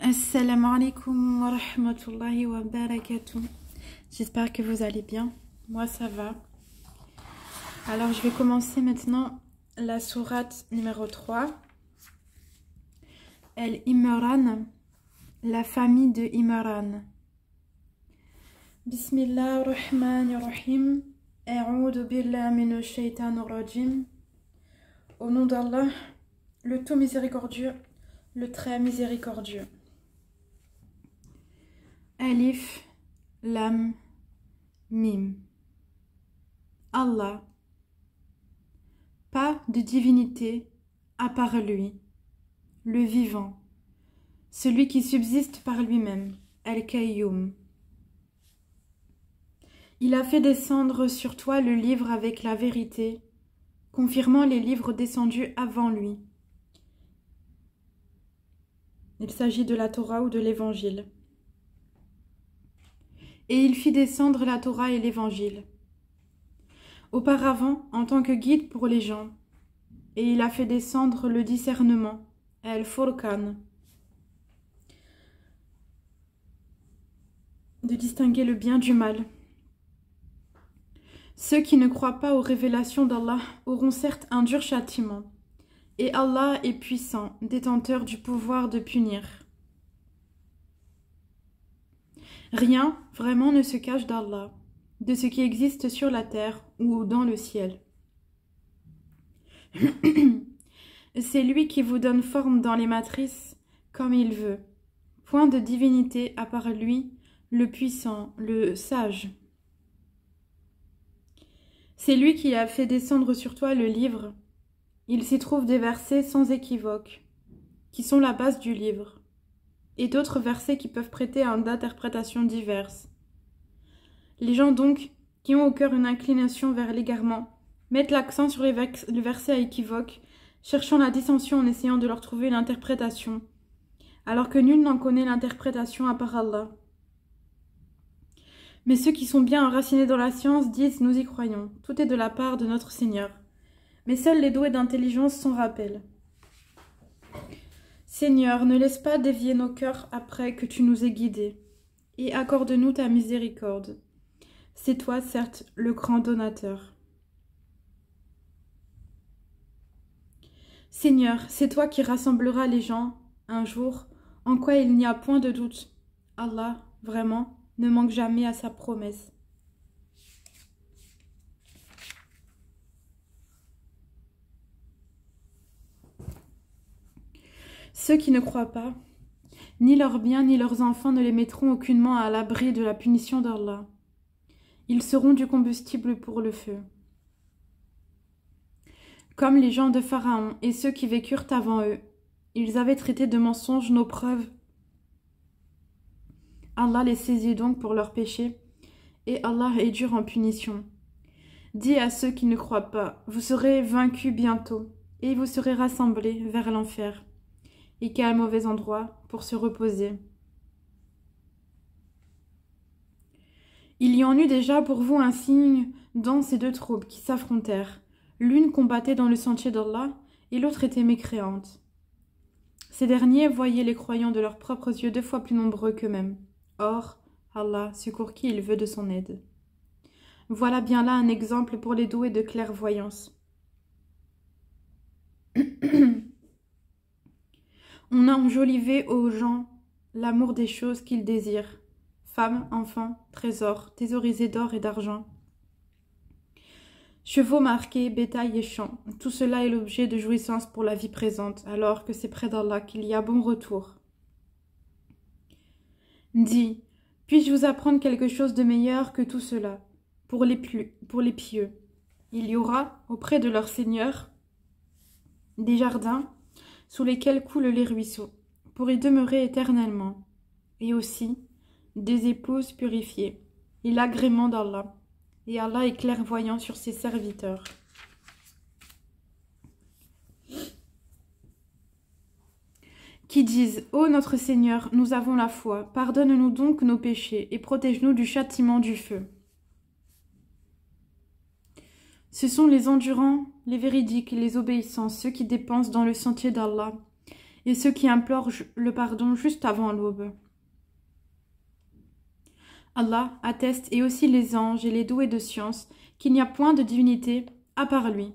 Assalamu alaikum wa rahmatullahi wa barakatuh. J'espère que vous allez bien. Moi, ça va. Alors, je vais commencer maintenant la sourate numéro 3. Al-Imran, la famille de Imran. Bismillah ar-Rahman ar-Rahim. A'udhu billahi minash shaitanir rajim. Au nom d'Allah, le tout miséricordieux, le très miséricordieux. Alif, Lam, Mim. Allah. Pas de divinité à part lui, le vivant, celui qui subsiste par lui-même, Al-Qayyum. Il a fait descendre sur toi le livre avec la vérité, confirmant les livres descendus avant lui. Il s'agit de la Torah ou de l'Évangile. Et il fit descendre la Torah et l'Évangile. Auparavant, en tant que guide pour les gens, et il a fait descendre le discernement, Al-Furqan, de distinguer le bien du mal. Ceux qui ne croient pas aux révélations d'Allah auront certes un dur châtiment, et Allah est puissant, détenteur du pouvoir de punir. Rien vraiment ne se cache d'Allah, de ce qui existe sur la terre ou dans le ciel. C'est lui qui vous donne forme dans les matrices comme il veut. Point de divinité à part lui, le puissant, le sage. C'est lui qui a fait descendre sur toi le livre. Il s'y trouve des versets sans équivoque, qui sont la base du livre, et d'autres versets qui peuvent prêter à d'interprétations diverses. Les gens donc, qui ont au cœur une inclination vers l'égarement, mettent l'accent sur les versets à équivoque, cherchant la dissension en essayant de leur trouver une interprétation, alors que nul n'en connaît l'interprétation à part Allah. Mais ceux qui sont bien enracinés dans la science disent « Nous y croyons, tout est de la part de notre Seigneur ». Mais seuls les doués d'intelligence s'en rappellent. Seigneur, ne laisse pas dévier nos cœurs après que tu nous aies guidés, et accorde-nous ta miséricorde. C'est toi, certes, le grand donateur. Seigneur, c'est toi qui rassembleras les gens, un jour, en quoi il n'y a point de doute. Allah, vraiment, ne manque jamais à sa promesse. Ceux qui ne croient pas, ni leurs biens ni leurs enfants ne les mettront aucunement à l'abri de la punition d'Allah. Ils seront du combustible pour le feu. Comme les gens de Pharaon et ceux qui vécurent avant eux, ils avaient traité de mensonges nos preuves. Allah les saisit donc pour leurs péchés, et Allah est dur en punition. Dis à ceux qui ne croient pas, vous serez vaincus bientôt, et vous serez rassemblés vers l'enfer. Et quel mauvais endroit pour se reposer. Il y en eut déjà pour vous un signe dans ces deux troupes qui s'affrontèrent. L'une combattait dans le sentier d'Allah et l'autre était mécréante. Ces derniers voyaient les croyants de leurs propres yeux 2 fois plus nombreux qu'eux-mêmes. Or, Allah secourt qui il veut de son aide. Voilà bien là un exemple pour les doués de clairvoyance. On a enjolivé aux gens l'amour des choses qu'ils désirent, femmes, enfants, trésors, thésaurisés d'or et d'argent. Chevaux marqués, bétail et champs, tout cela est l'objet de jouissance pour la vie présente, alors que c'est près d'Allah qu'il y a bon retour. Dis, puis-je vous apprendre quelque chose de meilleur que tout cela, pour les pieux? Il y aura, auprès de leur Seigneur, des jardins, sous lesquels coulent les ruisseaux, pour y demeurer éternellement, et aussi des épouses purifiées, et l'agrément d'Allah, et Allah est clairvoyant sur ses serviteurs. Qui disent, ô notre Seigneur, nous avons la foi, pardonne-nous donc nos péchés, et protège-nous du châtiment du feu. Ce sont les endurants, les véridiques, les obéissants, ceux qui dépensent dans le sentier d'Allah, et ceux qui implorent le pardon juste avant l'aube. Allah atteste, et aussi les anges et les doués de science, qu'il n'y a point de divinité à part lui,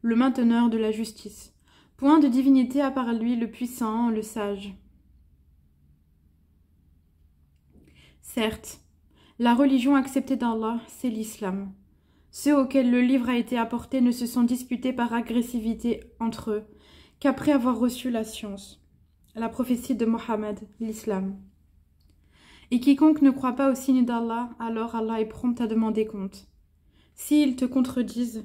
le mainteneur de la justice. Point de divinité à part lui, le puissant, le sage. Certes, la religion acceptée d'Allah, c'est l'islam. Ceux auxquels le livre a été apporté ne se sont disputés par agressivité entre eux qu'après avoir reçu la science, la prophétie de Mohammed, l'islam. Et quiconque ne croit pas au signe d'Allah, alors Allah est prompt à demander compte. S'ils te contredisent,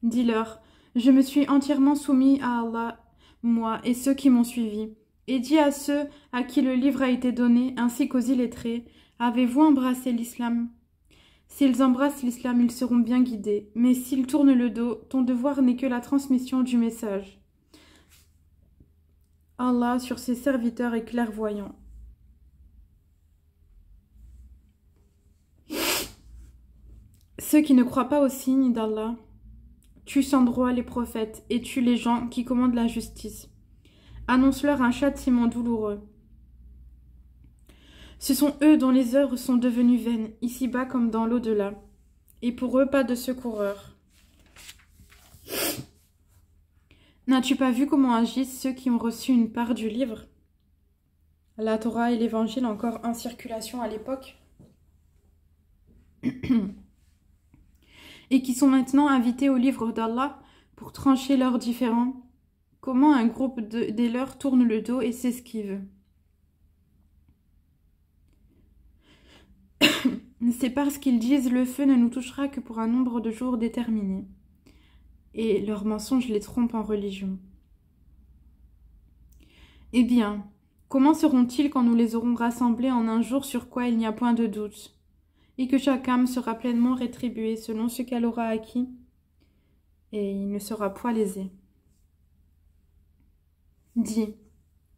dis-leur, je me suis entièrement soumis à Allah, moi et ceux qui m'ont suivi. Et dis à ceux à qui le livre a été donné, ainsi qu'aux illettrés, avez-vous embrassé l'islam ? S'ils embrassent l'islam, ils seront bien guidés, mais s'ils tournent le dos, ton devoir n'est que la transmission du message. Allah sur ses serviteurs est clairvoyant. Ceux qui ne croient pas au signe d'Allah tuent sans droit les prophètes et tuent les gens qui commandent la justice. Annonce-leur un châtiment douloureux. Ce sont eux dont les œuvres sont devenues vaines, ici-bas comme dans l'au-delà. Et pour eux, pas de secoureur. N'as-tu pas vu comment agissent ceux qui ont reçu une part du livre ? La Torah et l'Évangile encore en circulation à l'époque et qui sont maintenant invités au livre d'Allah pour trancher leurs différends. Comment un groupe des leurs tourne le dos et s'esquive ? C'est parce qu'ils disent le feu ne nous touchera que pour un nombre de jours déterminé. Et leurs mensonges les trompent en religion. Eh bien, comment seront-ils quand nous les aurons rassemblés en un jour sur quoi il n'y a point de doute, et que chaque âme sera pleinement rétribuée selon ce qu'elle aura acquis, et il ne sera point lésé. Dis,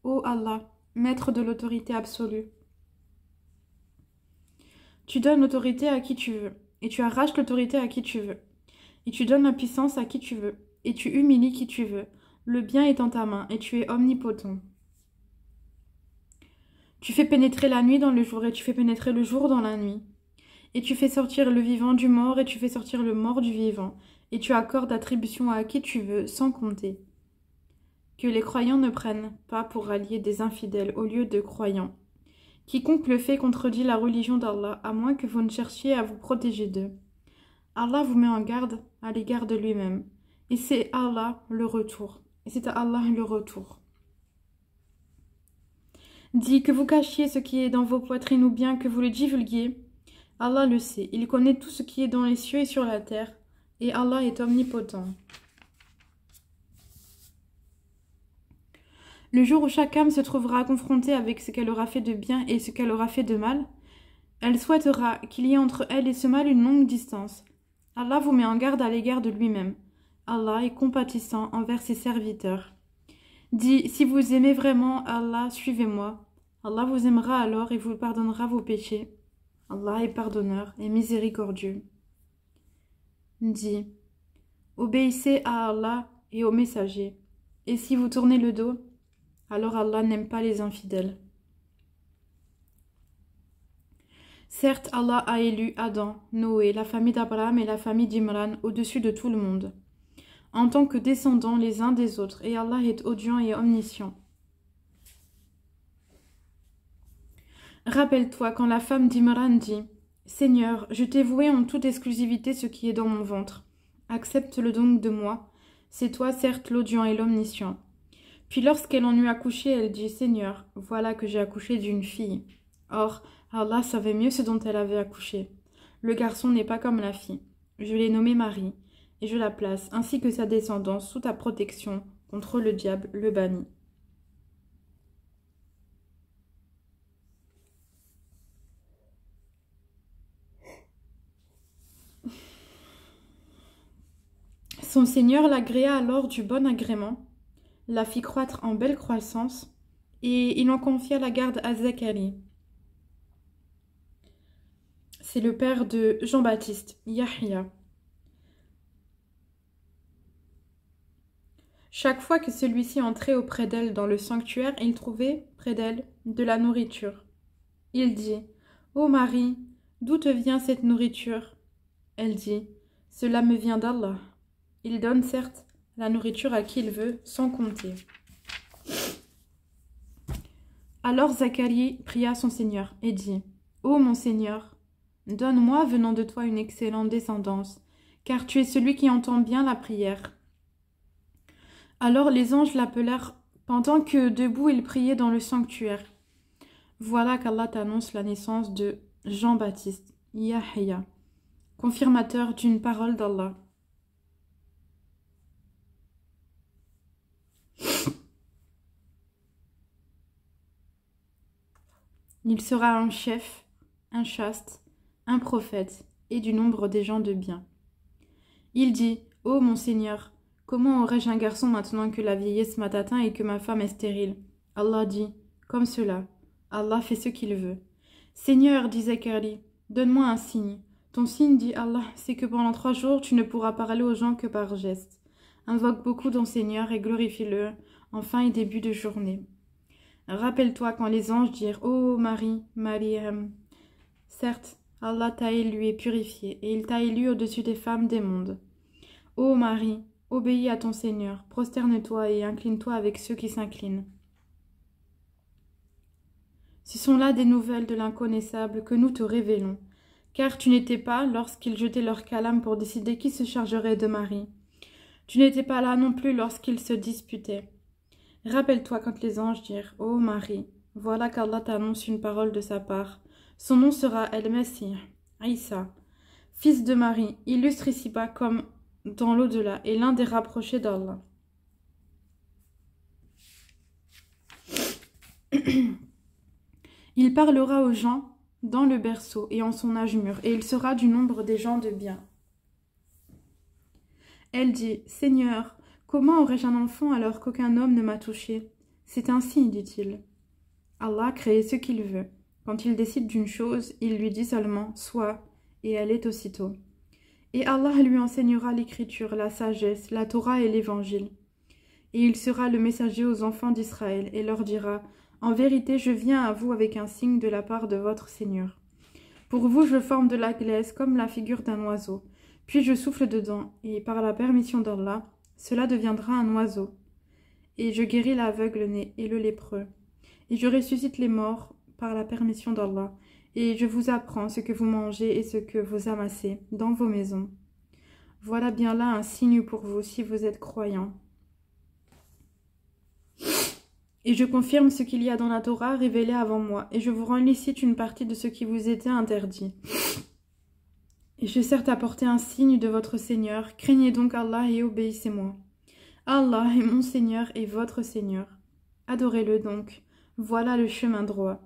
ô Allah, maître de l'autorité absolue, tu donnes l'autorité à qui tu veux, et tu arraches l'autorité à qui tu veux, et tu donnes la puissance à qui tu veux, et tu humilies qui tu veux. Le bien est en ta main, et tu es omnipotent. Tu fais pénétrer la nuit dans le jour, et tu fais pénétrer le jour dans la nuit. Et tu fais sortir le vivant du mort, et tu fais sortir le mort du vivant, et tu accordes attribution à qui tu veux, sans compter. Que les croyants ne prennent pas pour rallier des infidèles au lieu de croyants. Quiconque le fait contredit la religion d'Allah, à moins que vous ne cherchiez à vous protéger d'eux. Allah vous met en garde à l'égard de lui-même. Et c'est Allah le retour. Et c'est à Allah le retour. Dis que vous cachiez ce qui est dans vos poitrines ou bien que vous le divulguiez. Allah le sait. Il connaît tout ce qui est dans les cieux et sur la terre. Et Allah est omnipotent. Le jour où chaque âme se trouvera confrontée avec ce qu'elle aura fait de bien et ce qu'elle aura fait de mal, elle souhaitera qu'il y ait entre elle et ce mal une longue distance. Allah vous met en garde à l'égard de lui-même. Allah est compatissant envers ses serviteurs. Dis, si vous aimez vraiment Allah, suivez-moi. Allah vous aimera alors et vous pardonnera vos péchés. Allah est pardonneur et miséricordieux. Dis, obéissez à Allah et aux messagers. Et si vous tournez le dos, alors Allah n'aime pas les infidèles. Certes, Allah a élu Adam, Noé, la famille d'Abraham et la famille d'Imran au-dessus de tout le monde, en tant que descendants les uns des autres, et Allah est audient et omniscient. Rappelle-toi quand la femme d'Imran dit « Seigneur, je t'ai voué en toute exclusivité ce qui est dans mon ventre. Accepte-le donc de moi. C'est toi, certes, l'audient et l'omniscient. » Puis lorsqu'elle en eut accouché, elle dit « Seigneur, voilà que j'ai accouché d'une fille. » Or, Allah savait mieux ce dont elle avait accouché. Le garçon n'est pas comme la fille. Je l'ai nommé Marie, et je la place, ainsi que sa descendance, sous ta protection, contre le diable, le banni. Son Seigneur l'agréa alors du bon agrément, la fit croître en belle croissance, et il en confia la garde à Zacharie. C'est le père de Jean-Baptiste, Yahya. Chaque fois que celui-ci entrait auprès d'elle dans le sanctuaire, il trouvait, près d'elle, de la nourriture. Il dit, « Ô Marie, d'où te vient cette nourriture ?» Elle dit, « Cela me vient d'Allah. » Il donne certes la nourriture à qui il veut, sans compter. Alors Zacharie pria son Seigneur et dit, « Ô mon Seigneur, donne-moi venant de toi une excellente descendance, car tu es celui qui entend bien la prière. » Alors les anges l'appelèrent pendant que debout il priait dans le sanctuaire. Voilà qu'Allah t'annonce la naissance de Jean-Baptiste, Yahya, confirmateur d'une parole d'Allah. Il sera un chef, un chaste, un prophète, et du nombre des gens de bien. Il dit, « Ô mon Seigneur, comment aurais-je un garçon maintenant que la vieillesse m'a atteint et que ma femme est stérile ?» Allah dit, « Comme cela, Allah fait ce qu'il veut. » « Seigneur, dit Zacharie, donne-moi un signe. Ton signe, dit Allah, c'est que pendant 3 jours tu ne pourras parler aux gens que par geste. Invoque beaucoup ton Seigneur et glorifie-le en fin et début de journée. Rappelle-toi quand les anges dirent, « Ô Marie, Mariam, certes, Allah t'a élu et purifié, et il t'a élu au-dessus des femmes des mondes. Ô Marie, obéis à ton Seigneur, prosterne-toi et incline-toi avec ceux qui s'inclinent. » Ce sont là des nouvelles de l'inconnaissable que nous te révélons, car tu n'étais pas lorsqu'ils jetaient leur calame pour décider qui se chargerait de Marie. Tu n'étais pas là non plus lorsqu'ils se disputaient. Rappelle-toi quand les anges dirent, « Ô Marie, voilà qu'Allah t'annonce une parole de sa part. Son nom sera El-Messie, Isa, fils de Marie, illustre ici-bas comme dans l'au-delà, et l'un des rapprochés d'Allah. » Il parlera aux gens dans le berceau et en son âge mûr, et il sera du nombre des gens de bien. Elle dit, « Seigneur, comment aurais-je un enfant alors qu'aucun homme ne m'a touché? C'est ainsi, dit-il. Allah crée ce qu'il veut. Quand il décide d'une chose, il lui dit seulement « Sois » et elle est aussitôt. Et Allah lui enseignera l'écriture, la sagesse, la Torah et l'évangile. Et il sera le messager aux enfants d'Israël et leur dira « En vérité, je viens à vous avec un signe de la part de votre Seigneur. Pour vous, je forme de la glaise comme la figure d'un oiseau. Puis je souffle dedans, et par la permission d'Allah, cela deviendra un oiseau. Et je guéris l'aveugle-né et le lépreux. Et je ressuscite les morts par la permission d'Allah. Et je vous apprends ce que vous mangez et ce que vous amassez dans vos maisons. Voilà bien là un signe pour vous si vous êtes croyants. Et je confirme ce qu'il y a dans la Torah révélée avant moi, et je vous rends licite une partie de ce qui vous était interdit. Et je certes apporté un signe de votre Seigneur, craignez donc Allah et obéissez-moi. Allah est mon Seigneur et votre Seigneur. Adorez-le donc, voilà le chemin droit.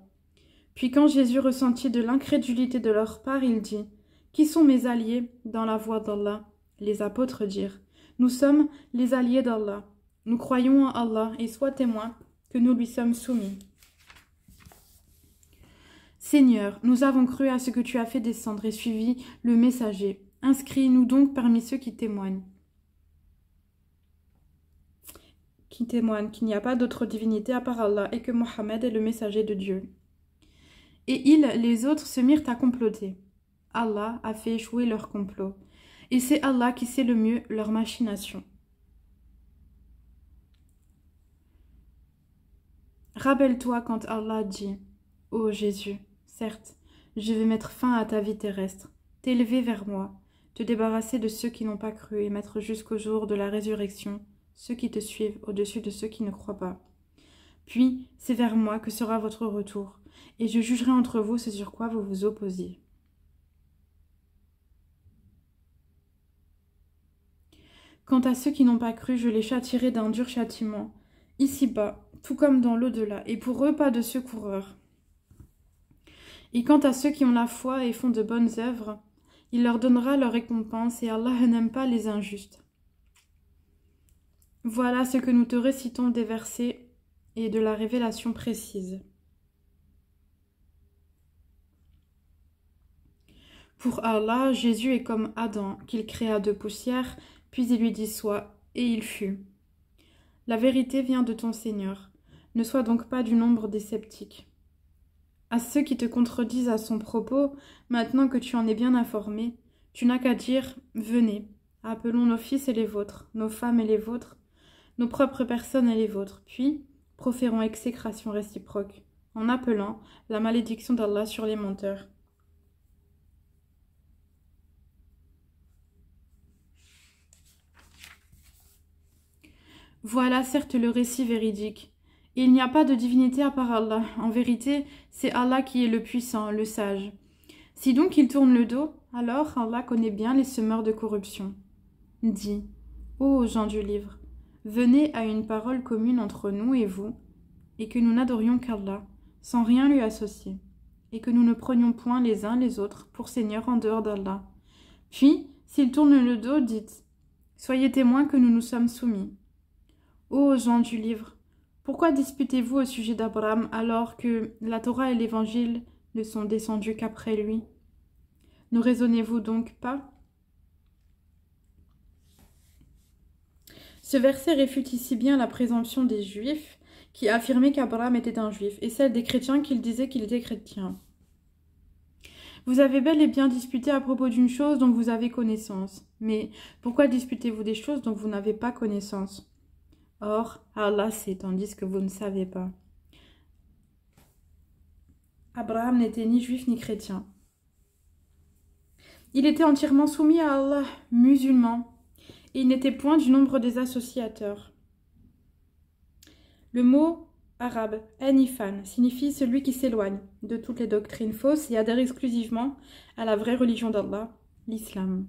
Puis quand Jésus ressentit de l'incrédulité de leur part, il dit, « Qui sont mes alliés dans la voie d'Allah ?» Les apôtres dirent, « Nous sommes les alliés d'Allah. Nous croyons en Allah et sois témoin que nous lui sommes soumis. Seigneur, nous avons cru à ce que tu as fait descendre et suivi le messager. Inscris-nous donc parmi ceux qui témoignent qu'il n'y a pas d'autre divinité à part Allah et que Mohammed est le messager de Dieu. » Et ils, les autres, se mirent à comploter. Allah a fait échouer leur complot, et c'est Allah qui sait le mieux leur machination. Rappelle-toi quand Allah dit, « Ô Jésus, certes, je vais mettre fin à ta vie terrestre, t'élever vers moi, te débarrasser de ceux qui n'ont pas cru et mettre jusqu'au jour de la résurrection ceux qui te suivent au-dessus de ceux qui ne croient pas. Puis c'est vers moi que sera votre retour, et je jugerai entre vous ce sur quoi vous vous opposiez. » Quant à ceux qui n'ont pas cru, je les châtierai d'un dur châtiment, ici-bas, tout comme dans l'au-delà, et pour eux pas de secoureur. Et quant à ceux qui ont la foi et font de bonnes œuvres, il leur donnera leur récompense, et Allah n'aime pas les injustes. Voilà ce que nous te récitons des versets et de la révélation précise. Pour Allah, Jésus est comme Adam, qu'il créa de poussière, puis il lui dit « Sois », et il fut. La vérité vient de ton Seigneur. Ne sois donc pas du nombre des sceptiques. À ceux qui te contredisent à son propos, maintenant que tu en es bien informé, tu n'as qu'à dire « Venez, appelons nos fils et les vôtres, nos femmes et les vôtres, nos propres personnes et les vôtres, puis proférons exécration réciproque, en appelant la malédiction d'Allah sur les menteurs. » Voilà certes le récit véridique. Il n'y a pas de divinité à part Allah. En vérité, c'est Allah qui est le puissant, le sage. Si donc il tourne le dos, alors Allah connaît bien les semeurs de corruption. Dis, ô gens du livre, venez à une parole commune entre nous et vous, et que nous n'adorions qu'Allah, sans rien lui associer, et que nous ne prenions point les uns les autres pour seigneurs en dehors d'Allah. Puis, s'il tourne le dos, dites, soyez témoins que nous nous sommes soumis. Ô gens du livre, pourquoi disputez-vous au sujet d'Abraham alors que la Torah et l'Évangile ne sont descendus qu'après lui? Ne raisonnez-vous donc pas? Ce verset réfute ici bien la présomption des Juifs qui affirmaient qu'Abraham était un Juif et celle des chrétiens qui disaient qu'il était chrétien. Vous avez bel et bien disputé à propos d'une chose dont vous avez connaissance. Mais pourquoi disputez-vous des choses dont vous n'avez pas connaissance? Or, Allah sait, tandis que vous ne savez pas. Abraham n'était ni juif ni chrétien. Il était entièrement soumis à Allah, musulman, et il n'était point du nombre des associateurs. Le mot arabe « hanifan » signifie celui qui s'éloigne de toutes les doctrines fausses et adhère exclusivement à la vraie religion d'Allah, l'islam.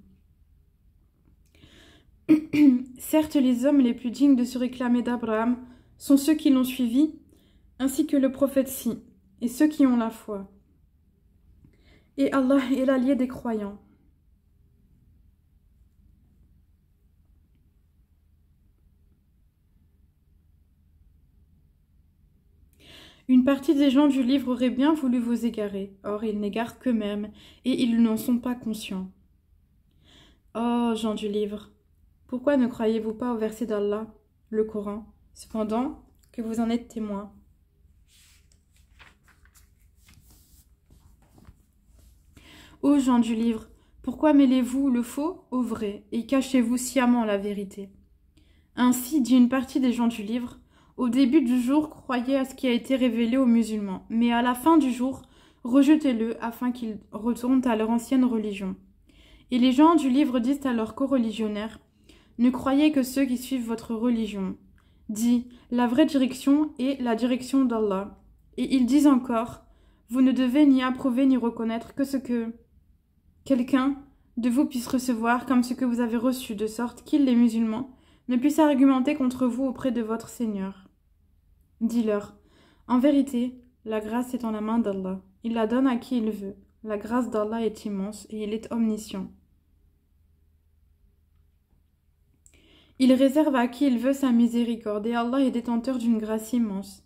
Certes, les hommes les plus dignes de se réclamer d'Abraham sont ceux qui l'ont suivi, ainsi que le prophète Si, et ceux qui ont la foi. Et Allah est l'allié des croyants. Une partie des gens du livre aurait bien voulu vous égarer, or ils n'égarent qu'eux-mêmes, et ils n'en sont pas conscients. Oh, gens du livre, pourquoi ne croyez-vous pas au verset d'Allah, le Coran, cependant que vous en êtes témoins? Ô gens du livre, pourquoi mêlez-vous le faux au vrai et cachez-vous sciemment la vérité? Ainsi dit une partie des gens du livre, au début du jour, croyez à ce qui a été révélé aux musulmans, mais à la fin du jour, rejetez-le afin qu'ils retournent à leur ancienne religion. Et les gens du livre disent à leurs coreligionnaires, ne croyez que ceux qui suivent votre religion. Dit, la vraie direction est la direction d'Allah. Et ils disent encore, vous ne devez ni approuver ni reconnaître que ce que quelqu'un de vous puisse recevoir comme ce que vous avez reçu, de sorte qu'ils, les musulmans, ne puissent argumenter contre vous auprès de votre Seigneur. Dis-leur, en vérité, la grâce est en la main d'Allah. Il la donne à qui il veut. La grâce d'Allah est immense et il est omniscient. Il réserve à qui il veut sa miséricorde, et Allah est détenteur d'une grâce immense.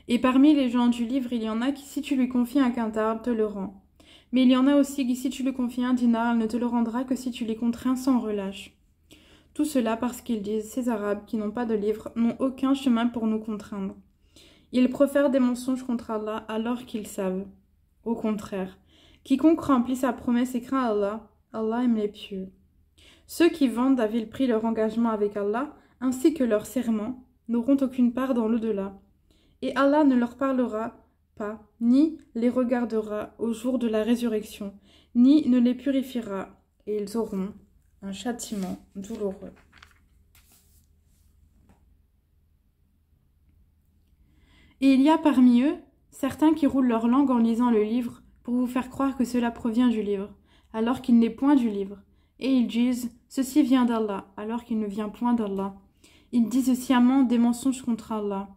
Et parmi les gens du livre, il y en a qui, si tu lui confies un quintal, te le rend. Mais il y en a aussi qui, si tu lui confies un dinar, elle ne te le rendra que si tu les contrains sans relâche. Tout cela parce qu'ils disent, ces Arabes qui n'ont pas de livre n'ont aucun chemin pour nous contraindre. Ils profèrent des mensonges contre Allah alors qu'ils savent. Au contraire, quiconque remplit sa promesse et craint Allah, Allah aime les pieux. Ceux qui vendent à vil prix leur engagement avec Allah, ainsi que leur serment, n'auront aucune part dans l'au-delà. Et Allah ne leur parlera pas, ni les regardera au jour de la résurrection, ni ne les purifiera, et ils auront un châtiment douloureux. Et il y a parmi eux certains qui roulent leur langue en lisant le livre pour vous faire croire que cela provient du livre, alors qu'il n'est point du livre. Et ils disent « Ceci vient d'Allah », alors qu'il ne vient point d'Allah. Ils disent sciemment des mensonges contre Allah.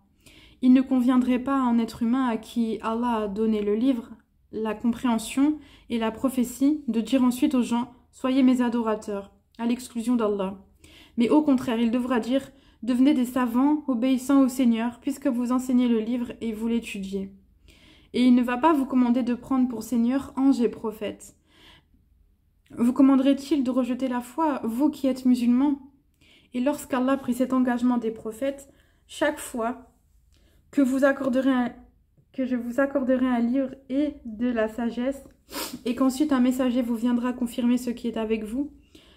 Il ne conviendrait pas à un être humain à qui Allah a donné le livre, la compréhension et la prophétie de dire ensuite aux gens « Soyez mes adorateurs », à l'exclusion d'Allah. Mais au contraire, il devra dire « Devenez des savants, obéissants au Seigneur, puisque vous enseignez le livre et vous l'étudiez. » Et il ne va pas vous commander de prendre pour Seigneur anges et prophètes. Vous commanderait-il de rejeter la foi, vous qui êtes musulmans? Et lorsqu'Allah prit cet engagement des prophètes, chaque fois que que je vous accorderai un livre et de la sagesse, et qu'ensuite un messager vous viendra confirmer ce qui est avec vous,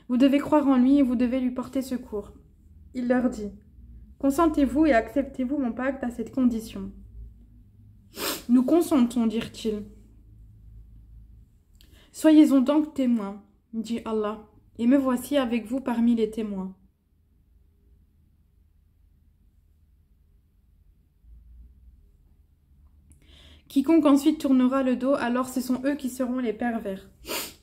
vous devez croire en lui et vous devez lui porter secours. Il leur dit, consentez-vous et acceptez-vous mon pacte à cette condition. Nous consentons, dirent-ils. Soyez-en donc témoins, dit Allah, et me voici avec vous parmi les témoins. Quiconque ensuite tournera le dos, alors ce sont eux qui seront les pervers.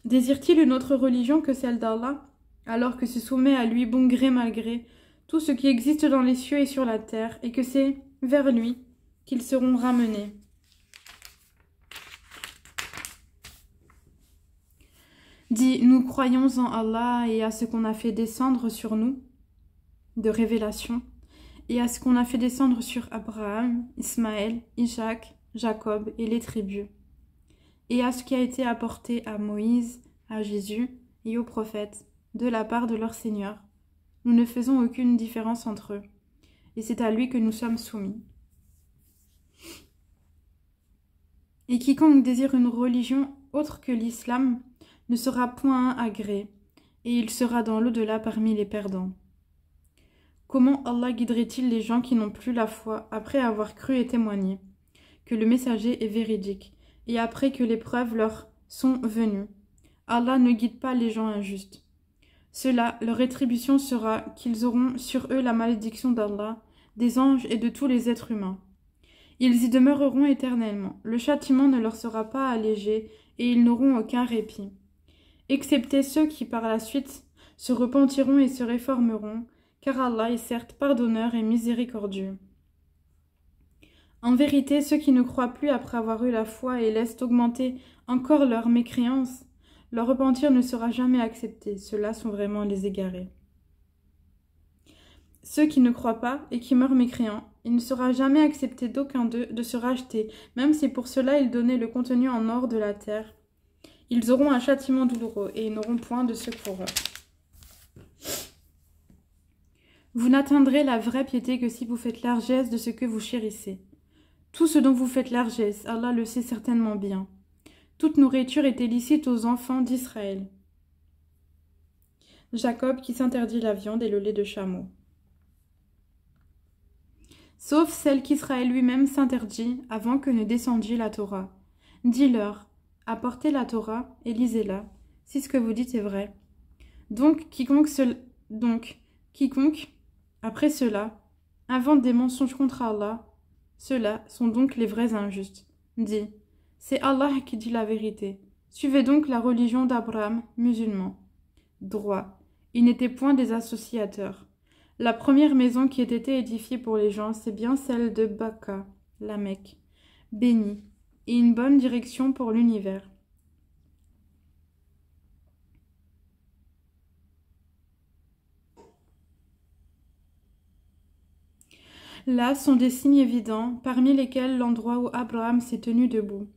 Désire-t-il une autre religion que celle d'Allah, alors que se soumet à lui bon gré mal gré tout ce qui existe dans les cieux et sur la terre, et que c'est vers lui qu'ils seront ramenés. Dis, nous croyons en Allah et à ce qu'on a fait descendre sur nous de révélation, et à ce qu'on a fait descendre sur Abraham, Ismaël, Isaac, Jacob et les tribus, et à ce qui a été apporté à Moïse, à Jésus et aux prophètes, de la part de leur Seigneur. Nous ne faisons aucune différence entre eux, et c'est à lui que nous sommes soumis. Et quiconque désire une religion autre que l'islam ne sera point agréé, et il sera dans l'au-delà parmi les perdants. Comment Allah guiderait-il les gens qui n'ont plus la foi après avoir cru et témoigné que le messager est véridique, et après que les preuves leur sont venues? Allah ne guide pas les gens injustes. Cela, leur rétribution sera qu'ils auront sur eux la malédiction d'Allah, des anges et de tous les êtres humains. Ils y demeureront éternellement. Le châtiment ne leur sera pas allégé et ils n'auront aucun répit. Excepté ceux qui par la suite se repentiront et se réformeront, car Allah est certes pardonneur et miséricordieux. En vérité, ceux qui ne croient plus après avoir eu la foi et laissent augmenter encore leur mécréance, leur repentir ne sera jamais accepté. Ceux-là sont vraiment les égarés. Ceux qui ne croient pas et qui meurent mécréants, il ne sera jamais accepté d'aucun d'eux de se racheter, même si pour cela ils donnaient le contenu en or de la terre. Ils auront un châtiment douloureux et ils n'auront point de secoureur. Vous n'atteindrez la vraie piété que si vous faites largesse de ce que vous chérissez. Tout ce dont vous faites largesse, Allah le sait certainement bien. Toute nourriture est illicite aux enfants d'Israël. Jacob qui s'interdit la viande et le lait de chameau. Sauf celle qu'Israël lui-même s'interdit avant que ne descendît la Torah. Dis-leur, apportez la Torah et lisez-la, si ce que vous dites est vrai. Donc, quiconque, après cela, invente des mensonges contre Allah, ceux-là sont donc les vrais injustes. Dis, c'est Allah qui dit la vérité. Suivez donc la religion d'Abraham, musulman. Droit, il n'était point des associateurs. La première maison qui ait été édifiée pour les gens, c'est bien celle de Baka, la Mecque, bénie, et une bonne direction pour l'univers. Là sont des signes évidents, parmi lesquels l'endroit où Abraham s'est tenu debout,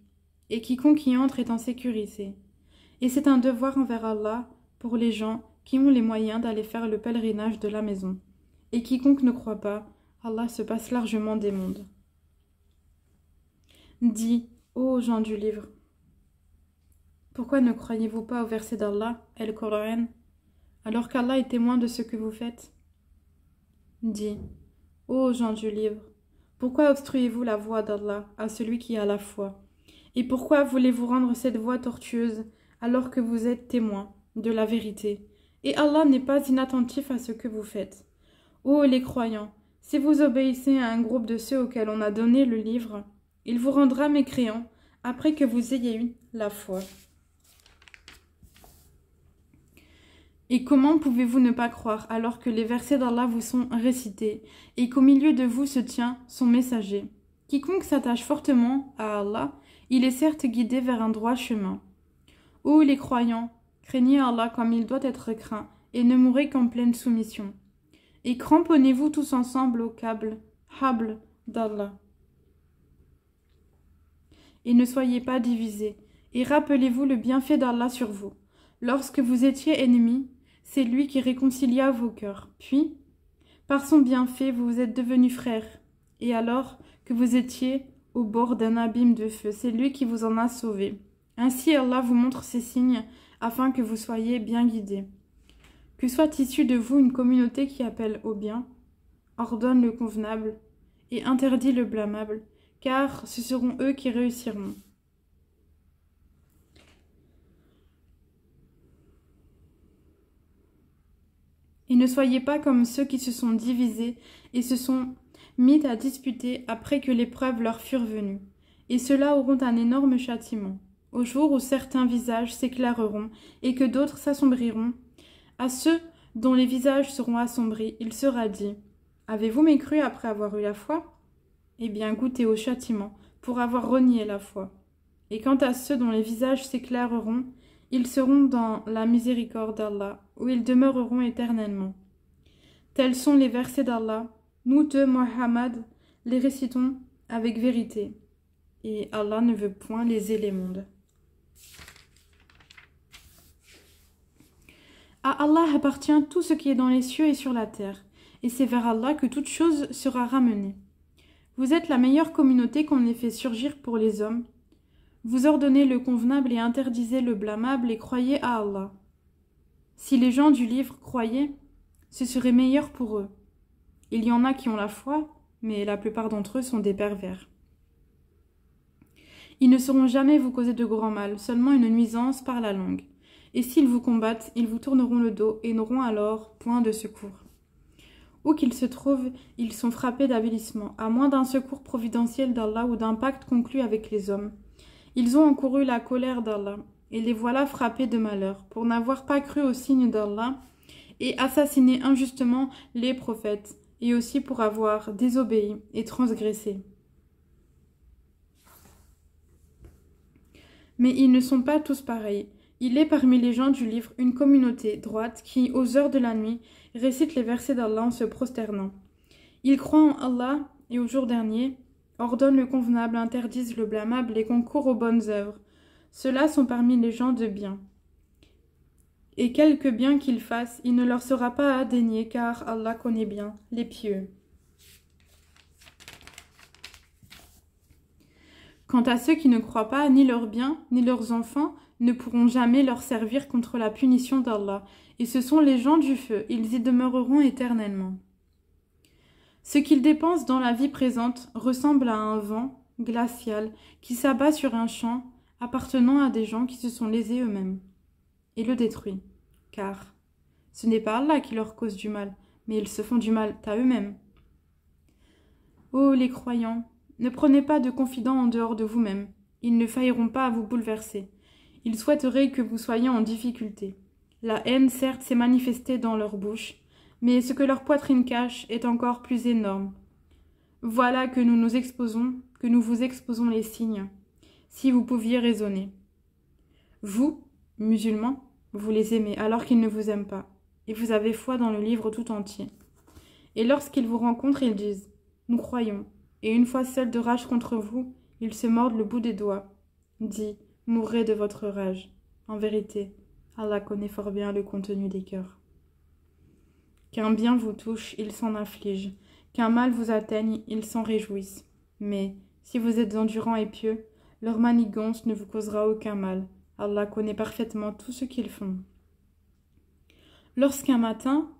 et quiconque y entre est en sécurité. Et c'est un devoir envers Allah pour les gens qui ont les moyens d'aller faire le pèlerinage de la maison. Et quiconque ne croit pas, Allah se passe largement des mondes. Dis, ô gens du livre, pourquoi ne croyez-vous pas au verset d'Allah, El-Coran, alors qu'Allah est témoin de ce que vous faites? Dis, ô gens du livre, pourquoi obstruez-vous la voie d'Allah à celui qui a la foi? Et pourquoi voulez-vous rendre cette voie tortueuse alors que vous êtes témoin de la vérité? Et Allah n'est pas inattentif à ce que vous faites. Ô les croyants, si vous obéissez à un groupe de ceux auxquels on a donné le livre, il vous rendra mécréants après que vous ayez eu la foi. Et comment pouvez-vous ne pas croire alors que les versets d'Allah vous sont récités et qu'au milieu de vous se tient son messager? Quiconque s'attache fortement à Allah, il est certes guidé vers un droit chemin. Ô les croyants, craignez Allah comme il doit être craint et ne mourrez qu'en pleine soumission. Et cramponnez-vous tous ensemble au hable d'Allah. Et ne soyez pas divisés, et rappelez-vous le bienfait d'Allah sur vous. Lorsque vous étiez ennemis, c'est lui qui réconcilia vos cœurs. Puis, Par son bienfait, vous vous êtes devenus frères. Et alors que vous étiez au bord d'un abîme de feu, c'est lui qui vous en a sauvés. Ainsi Allah vous montre ces signes afin que vous soyez bien guidés. Que soit issue de vous une communauté qui appelle au bien, ordonne le convenable et interdit le blâmable, car ce seront eux qui réussiront. Et ne soyez pas comme ceux qui se sont divisés et se sont mis à disputer après que les preuves leur furent venues. Et ceux-là auront un énorme châtiment. Au jour où certains visages s'éclaireront et que d'autres s'assombriront, à ceux dont les visages seront assombris, il sera dit « Avez-vous mécru après avoir eu la foi ?» Eh bien, goûtez au châtiment pour avoir renié la foi. Et quant à ceux dont les visages s'éclaireront, ils seront dans la miséricorde d'Allah, où ils demeureront éternellement. Tels sont les versets d'Allah. Nous deux, Muhammad, les récitons avec vérité. Et Allah ne veut point léser les mondes. À Allah appartient tout ce qui est dans les cieux et sur la terre, et c'est vers Allah que toute chose sera ramenée. Vous êtes la meilleure communauté qu'on ait fait surgir pour les hommes. Vous ordonnez le convenable et interdisez le blâmable et croyez à Allah. Si les gens du livre croyaient, ce serait meilleur pour eux. Il y en a qui ont la foi, mais la plupart d'entre eux sont des pervers. Ils ne sauront jamais vous causer de grand mal, seulement une nuisance par la langue. Et s'ils vous combattent, ils vous tourneront le dos et n'auront alors point de secours. Où qu'ils se trouvent, ils sont frappés d'avilissement, à moins d'un secours providentiel d'Allah ou d'un pacte conclu avec les hommes. Ils ont encouru la colère d'Allah, et les voilà frappés de malheur, pour n'avoir pas cru aux signes d'Allah, et assassiné injustement les prophètes, et aussi pour avoir désobéi et transgressé. Mais ils ne sont pas tous pareils. Il est parmi les gens du livre une communauté droite qui, aux heures de la nuit, récite les versets d'Allah en se prosternant. Ils croient en Allah et au jour dernier, ordonnent le convenable, interdisent le blâmable et concourent aux bonnes œuvres. Ceux-là sont parmi les gens de bien. Et quelque bien qu'ils fassent, il ne leur sera pas à dénier, car Allah connaît bien les pieux. Quant à ceux qui ne croient pas, ni leurs biens, ni leurs enfants ne pourront jamais leur servir contre la punition d'Allah, et ce sont les gens du feu, ils y demeureront éternellement. Ce qu'ils dépensent dans la vie présente ressemble à un vent glacial qui s'abat sur un champ appartenant à des gens qui se sont lésés eux-mêmes, et le détruit, car ce n'est pas Allah qui leur cause du mal, mais ils se font du mal à eux-mêmes. Ô les croyants, ne prenez pas de confidents en dehors de vous-même, ils ne failleront pas à vous bouleverser. Ils souhaiteraient que vous soyez en difficulté. La haine, certes, s'est manifestée dans leur bouche, mais ce que leur poitrine cache est encore plus énorme. Voilà que nous vous exposons les signes, si vous pouviez raisonner. Vous, musulmans, vous les aimez alors qu'ils ne vous aiment pas, et vous avez foi dans le livre tout entier. Et lorsqu'ils vous rencontrent, ils disent « Nous croyons », et une fois seuls de rage contre vous, ils se mordent le bout des doigts. Dis « Mourrez de votre rage ». En vérité, Allah connaît fort bien le contenu des cœurs. Qu'un bien vous touche, ils s'en affligent. Qu'un mal vous atteigne, ils s'en réjouissent. Mais, si vous êtes endurants et pieux, leur manigance ne vous causera aucun mal. Allah connaît parfaitement tout ce qu'ils font. Lorsqu'un matin,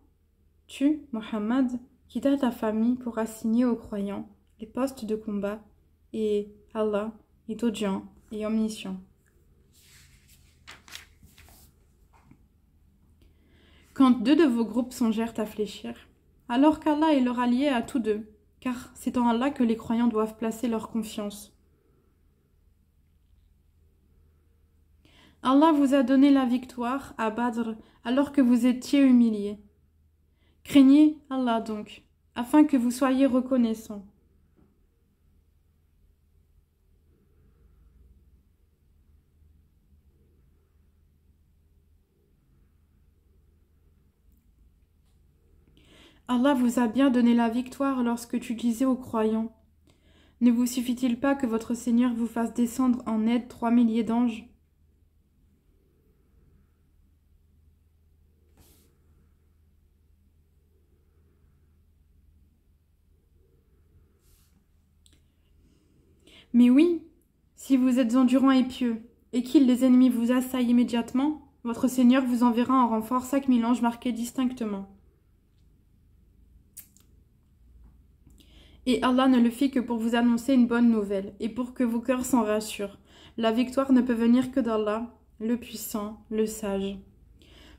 tu, Mohammed, quittas ta famille pour assigner aux croyants les postes de combat, et Allah est audient et omniscient. Quand deux de vos groupes songèrent à fléchir, alors qu'Allah est leur allié à tous deux, car c'est en Allah que les croyants doivent placer leur confiance. Allah vous a donné la victoire à Badr alors que vous étiez humiliés. Craignez Allah donc, afin que vous soyez reconnaissants. Allah vous a bien donné la victoire lorsque tu disais aux croyants « Ne vous suffit-il pas que votre Seigneur vous fasse descendre en aide 3 milliers d'anges ?» Mais oui, si vous êtes endurant et pieux, et qu'ils, les ennemis, vous assaillent immédiatement, votre Seigneur vous enverra en renfort 5000 anges marqués distinctement. Et Allah ne le fit que pour vous annoncer une bonne nouvelle, et pour que vos cœurs s'en rassurent. La victoire ne peut venir que d'Allah, le puissant, le sage.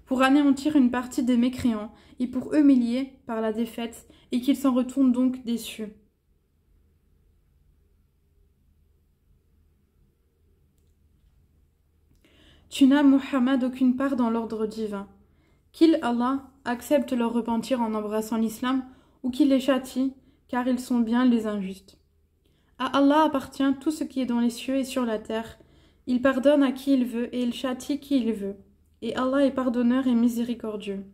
Pour anéantir une partie des mécréants, et pour humilier par la défaite, et qu'ils s'en retournent donc déçus. Tu n'as, Muhammad, aucune part dans l'ordre divin. Qu'il, Allah, accepte leur repentir en embrassant l'islam, ou qu'il les châtie, car ils sont bien les injustes. À Allah appartient tout ce qui est dans les cieux et sur la terre. Il pardonne à qui il veut et il châtie qui il veut. Et Allah est pardonneur et miséricordieux.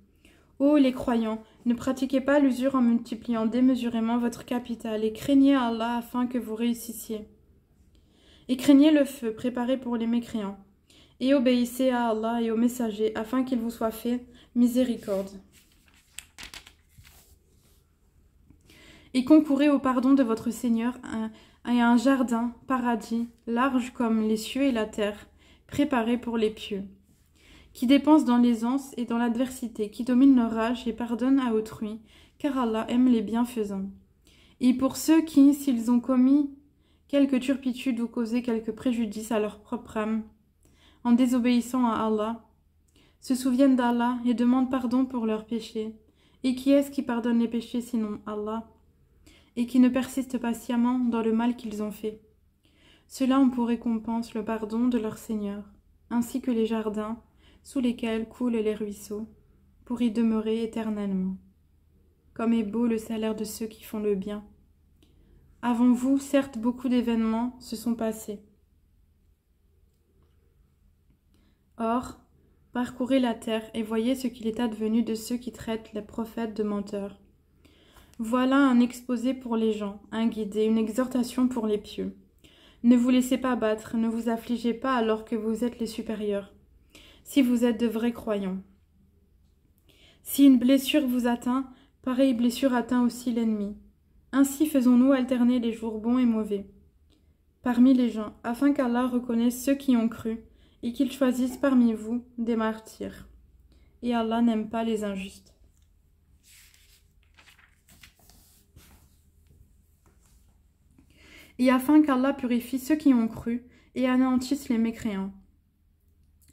Ô les croyants, ne pratiquez pas l'usure en multipliant démesurément votre capital et craignez Allah afin que vous réussissiez. Et craignez le feu préparé pour les mécréants. Et obéissez à Allah et aux messagers afin qu'il vous soit fait miséricorde. Et concourez au pardon de votre Seigneur à un jardin, paradis, large comme les cieux et la terre, préparé pour les pieux, qui dépensent dans l'aisance et dans l'adversité, qui dominent leur rage et pardonnent à autrui, car Allah aime les bienfaisants. Et pour ceux qui, s'ils ont commis quelque turpitude ou causé quelque préjudice à leur propre âme, en désobéissant à Allah, se souviennent d'Allah et demandent pardon pour leurs péchés. Et qui est-ce qui pardonne les péchés sinon Allah, et qui ne persistent pas sciemment dans le mal qu'ils ont fait? Ceux-là ont pour récompense le pardon de leur Seigneur, ainsi que les jardins sous lesquels coulent les ruisseaux, pour y demeurer éternellement. Comme est beau le salaire de ceux qui font le bien. Avant vous, certes, beaucoup d'événements se sont passés. Or, parcourez la terre et voyez ce qu'il est advenu de ceux qui traitent les prophètes de menteurs. Voilà un exposé pour les gens, un guide et une exhortation pour les pieux. Ne vous laissez pas battre, ne vous affligez pas alors que vous êtes les supérieurs, si vous êtes de vrais croyants. Si une blessure vous atteint, pareille blessure atteint aussi l'ennemi. Ainsi faisons-nous alterner les jours bons et mauvais parmi les gens, afin qu'Allah reconnaisse ceux qui ont cru, et qu'il choisisse parmi vous des martyrs. Et Allah n'aime pas les injustes. Et afin qu'Allah purifie ceux qui ont cru et anéantisse les mécréants.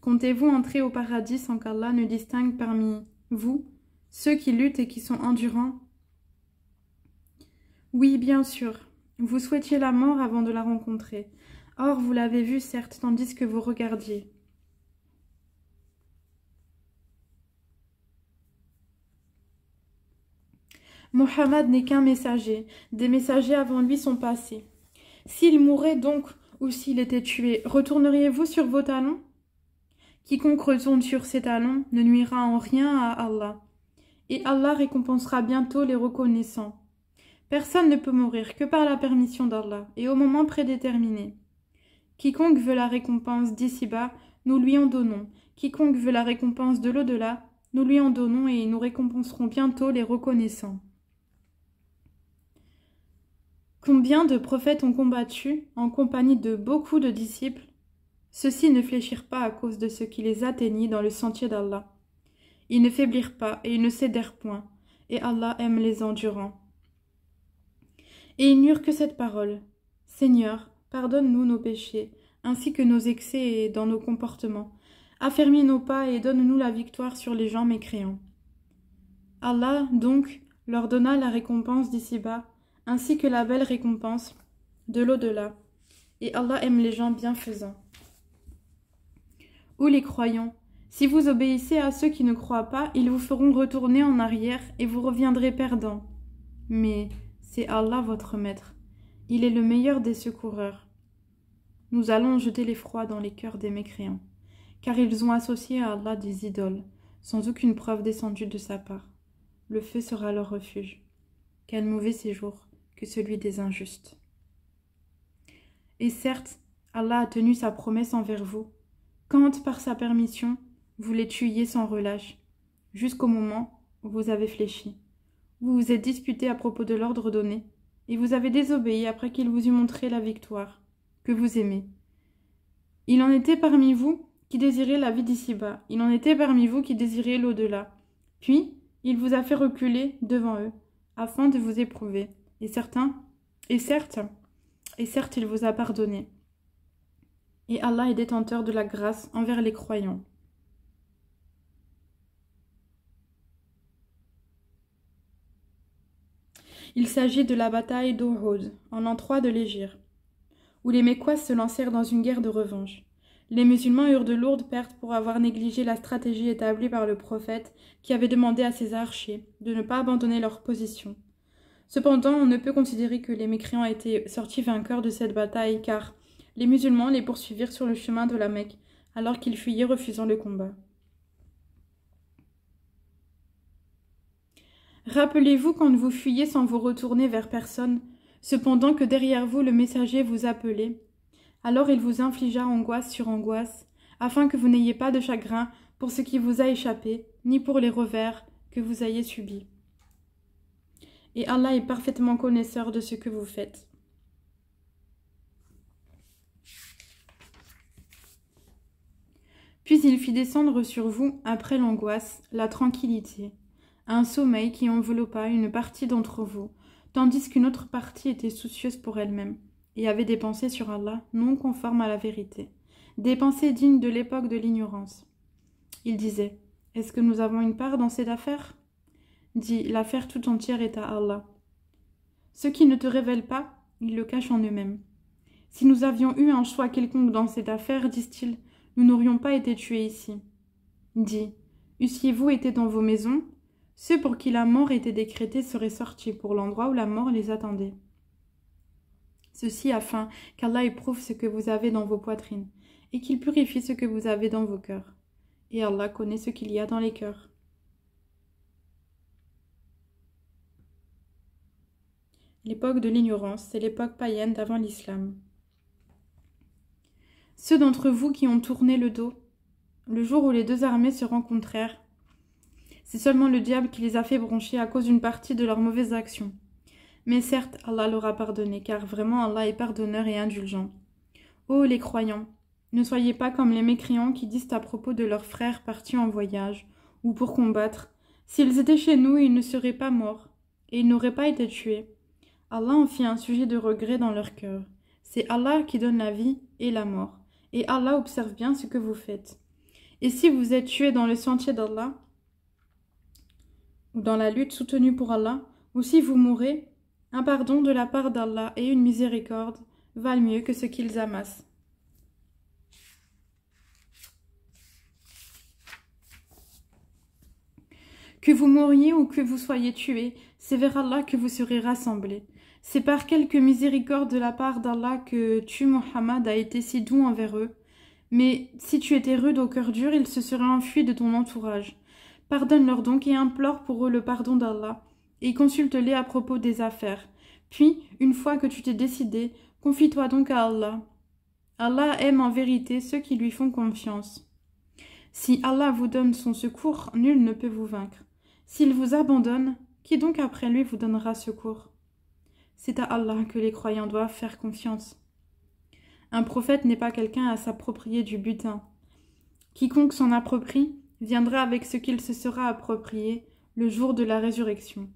Comptez-vous entrer au paradis sans qu'Allah ne distingue parmi vous ceux qui luttent et qui sont endurants? Oui, bien sûr, vous souhaitiez la mort avant de la rencontrer. Or, vous l'avez vue, certes, tandis que vous regardiez. Mohammed n'est qu'un messager. Des messagers avant lui sont passés. S'il mourait donc, ou s'il était tué, retourneriez-vous sur vos talons? Quiconque retourne sur ses talons ne nuira en rien à Allah. Et Allah récompensera bientôt les reconnaissants. Personne ne peut mourir que par la permission d'Allah, et au moment prédéterminé. Quiconque veut la récompense d'ici-bas, nous lui en donnons. Quiconque veut la récompense de l'au-delà, nous lui en donnons et nous récompenserons bientôt les reconnaissants. Combien de prophètes ont combattu en compagnie de beaucoup de disciples? Ceux-ci ne fléchirent pas à cause de ce qui les atteignit dans le sentier d'Allah. Ils ne faiblirent pas et ils ne cédèrent point, et Allah aime les endurants. Et ils n'eurent que cette parole: Seigneur, pardonne-nous nos péchés, ainsi que nos excès dans nos comportements. Affermis nos pas et donne-nous la victoire sur les gens mécréants. Allah, donc, leur donna la récompense d'ici-bas, ainsi que la belle récompense de l'au-delà. Et Allah aime les gens bienfaisants. Ô les croyants, si vous obéissez à ceux qui ne croient pas, ils vous feront retourner en arrière et vous reviendrez perdants. Mais c'est Allah votre maître. Il est le meilleur des secoureurs. Nous allons jeter l'effroi dans les cœurs des mécréants, car ils ont associé à Allah des idoles, sans aucune preuve descendue de sa part. Le feu sera leur refuge. Quel mauvais séjour que celui des injustes. Et certes, Allah a tenu sa promesse envers vous, quand, par sa permission, vous les tuiez sans relâche, jusqu'au moment où vous avez fléchi. Vous vous êtes disputé à propos de l'ordre donné, et vous avez désobéi après qu'il vous eut montré la victoire. que vous aimez. Il en était parmi vous qui désirez la vie d'ici-bas. Il en était parmi vous qui désirez l'au-delà. Puis, il vous a fait reculer devant eux, afin de vous éprouver. Et certes, il vous a pardonné. Et Allah est détenteur de la grâce envers les croyants. Il s'agit de la bataille d'Uhud, en l'an 3 de l'Hégire, où les Mécois se lancèrent dans une guerre de revanche. Les musulmans eurent de lourdes pertes pour avoir négligé la stratégie établie par le prophète qui avait demandé à ses archers de ne pas abandonner leur position. Cependant, on ne peut considérer que les mécréants étaient sortis vainqueurs de cette bataille car les musulmans les poursuivirent sur le chemin de la Mecque alors qu'ils fuyaient refusant le combat. Rappelez-vous quand vous fuyiez sans vous retourner vers personne, cependant que derrière vous le messager vous appelait. Alors il vous infligea angoisse sur angoisse, afin que vous n'ayez pas de chagrin pour ce qui vous a échappé, ni pour les revers que vous ayez subis. Et Allah est parfaitement connaisseur de ce que vous faites. Puis il fit descendre sur vous, après l'angoisse, la tranquillité, un sommeil qui enveloppa une partie d'entre vous, tandis qu'une autre partie était soucieuse pour elle-même, et avait des pensées sur Allah non conformes à la vérité, des pensées dignes de l'époque de l'ignorance. Il disait, « Est-ce que nous avons une part dans cette affaire ?» Dit, « L'affaire tout entière est à Allah. » Ceux qui ne te révèlent pas, ils le cachent en eux-mêmes. Si nous avions eu un choix quelconque dans cette affaire, disent-ils, nous n'aurions pas été tués ici. Dit, « Eussiez-vous été dans vos maisons ?» Ceux pour qui la mort était décrétée seraient sortis pour l'endroit où la mort les attendait. Ceci afin qu'Allah éprouve ce que vous avez dans vos poitrines et qu'il purifie ce que vous avez dans vos cœurs. Et Allah connaît ce qu'il y a dans les cœurs. L'époque de l'ignorance, c'est l'époque païenne d'avant l'islam. Ceux d'entre vous qui ont tourné le dos, le jour où les deux armées se rencontrèrent, c'est seulement le diable qui les a fait broncher à cause d'une partie de leurs mauvaises actions. Mais certes, Allah leur a pardonné, car vraiment Allah est pardonneur et indulgent. Ô les croyants, ne soyez pas comme les mécréants qui disent à propos de leurs frères partis en voyage, ou pour combattre, s'ils étaient chez nous, ils ne seraient pas morts, et ils n'auraient pas été tués. Allah en fit un sujet de regret dans leur cœur. C'est Allah qui donne la vie et la mort, et Allah observe bien ce que vous faites. Et si vous êtes tués dans le sentier d'Allah, ou dans la lutte soutenue pour Allah, ou si vous mourrez, un pardon de la part d'Allah et une miséricorde valent mieux que ce qu'ils amassent. Que vous mouriez ou que vous soyez tués, c'est vers Allah que vous serez rassemblés. C'est par quelque miséricorde de la part d'Allah que tu, Muhammad, as été si doux envers eux. Mais si tu étais rude au cœur dur, ils se seraient enfuis de ton entourage. Pardonne-leur donc et implore pour eux le pardon d'Allah, et consulte-les à propos des affaires. Puis, une fois que tu t'es décidé, confie-toi donc à Allah. Allah aime en vérité ceux qui lui font confiance. Si Allah vous donne son secours, nul ne peut vous vaincre. S'il vous abandonne, qui donc après lui vous donnera secours? C'est à Allah que les croyants doivent faire confiance. Un prophète n'est pas quelqu'un à s'approprier du butin. Quiconque s'en approprie viendra avec ce qu'il se sera approprié le jour de la résurrection.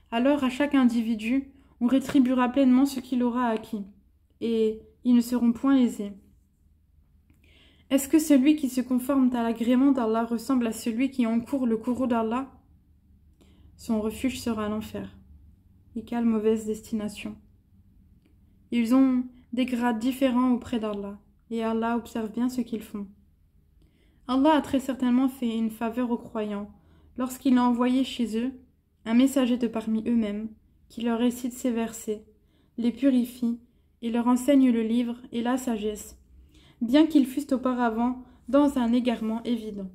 Alors à chaque individu, on rétribuera pleinement ce qu'il aura acquis, et ils ne seront point lésés. Est-ce que celui qui se conforme à l'agrément d'Allah ressemble à celui qui encourt le courroux d'Allah? Son refuge sera l'enfer. Et quelle mauvaise destination. Ils ont des grades différents auprès d'Allah, et Allah observe bien ce qu'ils font. Allah a très certainement fait une faveur aux croyants lorsqu'il a envoyé chez eux un messager de parmi eux-mêmes qui leur récite ces versets, les purifie et leur enseigne le livre et la sagesse, bien qu'ils fussent auparavant dans un égarement évident.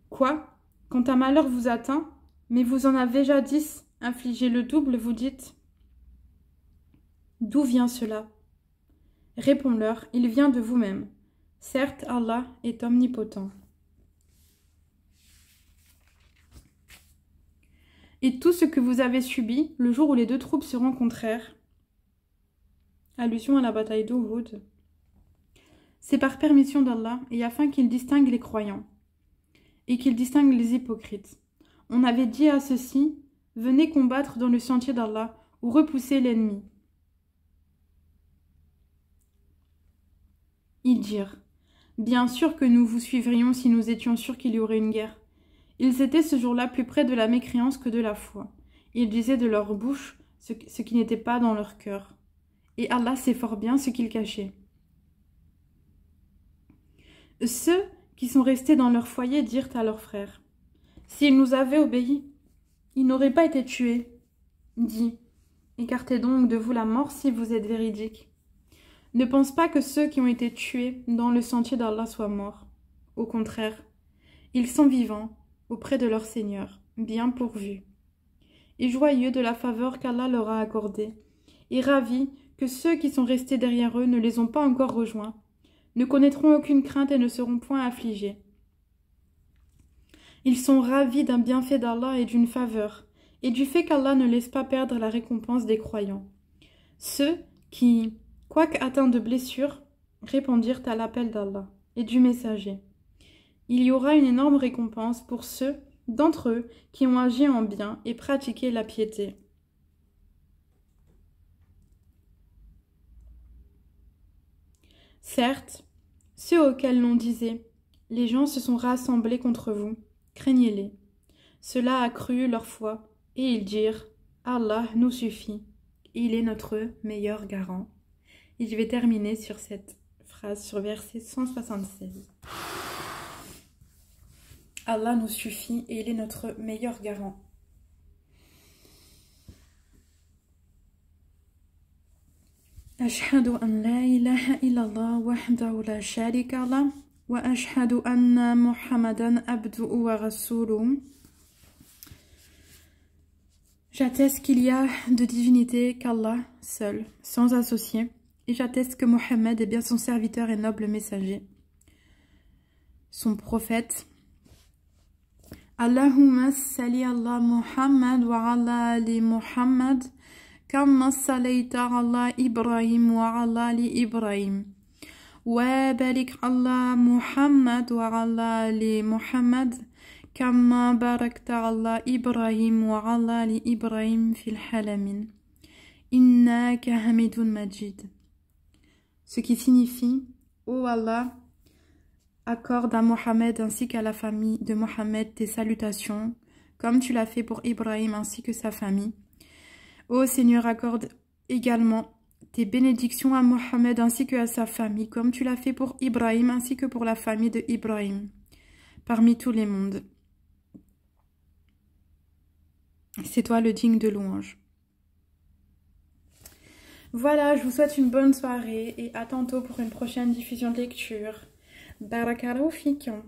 Quoi? Quand un malheur vous atteint, mais vous en avez jadis infligé le double, vous dites: d'où vient cela? Réponds-leur, il vient de vous-même. Certes, Allah est omnipotent. Et tout ce que vous avez subi le jour où les deux troupes se rencontrèrent, allusion à la bataille d'Uhud, C'est par permission d'Allah et afin qu'il distingue les croyants et qu'il distingue les hypocrites. On avait dit à ceux-ci, venez combattre dans le sentier d'Allah ou repoussez l'ennemi. Ils dirent, bien sûr que nous vous suivrions si nous étions sûrs qu'il y aurait une guerre. Ils étaient ce jour-là plus près de la mécréance que de la foi. Ils disaient de leur bouche ce qui n'était pas dans leur cœur. Et Allah sait fort bien ce qu'ils cachaient. Ceux qui sont restés dans leur foyer dirent à leurs frères, s'ils nous avaient obéi, ils n'auraient pas été tués. Dis, écartez donc de vous la mort si vous êtes véridiques. Ne pense pas que ceux qui ont été tués dans le sentier d'Allah soient morts. Au contraire, ils sont vivants auprès de leur Seigneur, bien pourvus, et joyeux de la faveur qu'Allah leur a accordée, et ravis que ceux qui sont restés derrière eux ne les ont pas encore rejoints, ne connaîtront aucune crainte et ne seront point affligés. Ils sont ravis d'un bienfait d'Allah et d'une faveur, et du fait qu'Allah ne laisse pas perdre la récompense des croyants. Ceux qui, quoique atteints de blessures, répondirent à l'appel d'Allah et du messager. Il y aura une énorme récompense pour ceux d'entre eux qui ont agi en bien et pratiqué la piété. Certes, ceux auxquels l'on disait « Les gens se sont rassemblés contre vous, craignez-les ». Cela a cru leur foi, et ils dirent « Allah nous suffit, il est notre meilleur garant ». Et je vais terminer sur cette phrase, sur verset 176. Allah nous suffit et il est notre meilleur garant. أشهد أن لا إله إلا الله وحده لا شريك له وأشهد أن محمدا عبده ورسوله. J'atteste qu'il y a de divinité qu'Allah seul, sans associé, et j'atteste que Mohammed est bien son serviteur et noble messager, son prophète. Allahumma salli ala Muhammad wa ala ali Muhammad كما صليت على إبراهيم وعلى آل إبراهيم وبارك على محمد وعلى آل محمد كما باركت على إبراهيم وعلى آل إبراهيم في العالمين إنك حميد مجيد. Ce qui signifie, ô Allah, accorde à Mohammed ainsi qu'à la famille de Mohammed tes salutations, comme tu l'as fait pour Ibrahim ainsi que sa famille. Ô Seigneur, accorde également tes bénédictions à Mohammed ainsi que à sa famille, comme tu l'as fait pour Ibrahim ainsi que pour la famille de Ibrahim, parmi tous les mondes. C'est toi le digne de louange. Voilà, je vous souhaite une bonne soirée et à tantôt pour une prochaine diffusion de lecture. Barakallahu fikum.